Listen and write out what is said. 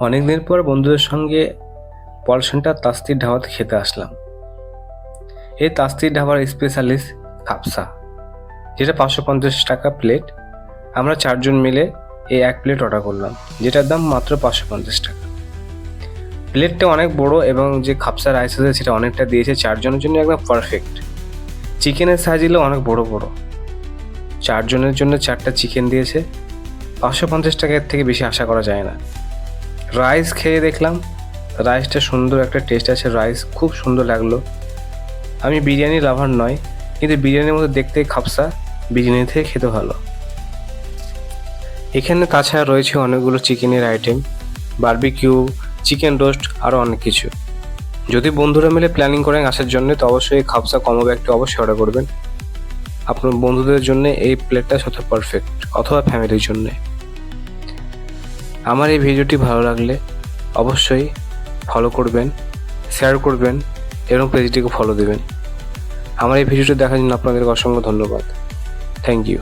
অনেকদিন পর বন্ধুদের সঙ্গে পলসেন্টার তাস্তির ধাবাতে খেতে আসলাম। এই তাস্তির ধাবার স্পেশালিস্ট কাপসা, যেটা 550 টাকা প্লেট। আমরা 4 জন মিলে এই এক প্লেট অর্ডার করলাম, যেটার দাম মাত্র 550 টাকা। প্লেটটা অনেক বড় এবং যে খাপসা রাইস আছে সেটা অনেকটা দিয়েছে, 4 জনের জন্য একদম পারফেক্ট। চিকেনের সাইজ হলো অনেক বড় বড়। 4 জনের জন্য 4টা চিকেন দিয়েছে। 550 টাকার থেকে বেশি আশা করা যায় না। রাইস খেয়ে দেখলাম, রাইসটা সুন্দর একটা টেস্ট আছে, রাইস খুব সুন্দর লাগলো। আমি বিরিয়ানি লাভার নয়, কিন্তু বিরিয়ানির মধ্যে দেখতে খাপসা বিরিয়ানি থেকে খেতে ভালো। এখানে তাছাড়া রয়েছে অনেকগুলো চিকেনের আইটেম, বারবিকিউ, চিকেন রোস্ট, আরও অনেক কিছু। যদি বন্ধুরা মিলে প্ল্যানিং করেন আসার জন্য, তো অবশ্যই খাপসা কমো ব্যাগটি অবশ্যই অর্ডার করবেন। আপনার বন্ধুদের জন্য এই প্লেটটা সত্যি পারফেক্ট, অথবা ফ্যামিলির জন্য। আমার এই ভিডিওটি ভালো লাগলে অবশ্যই ফলো করবেন, শেয়ার করবেন এবং পেজটিকে ফলো দেবেন। আমার এই ভিডিওটি দেখার জন্য আপনাদেরকে অসংখ্য ধন্যবাদ। Thank you.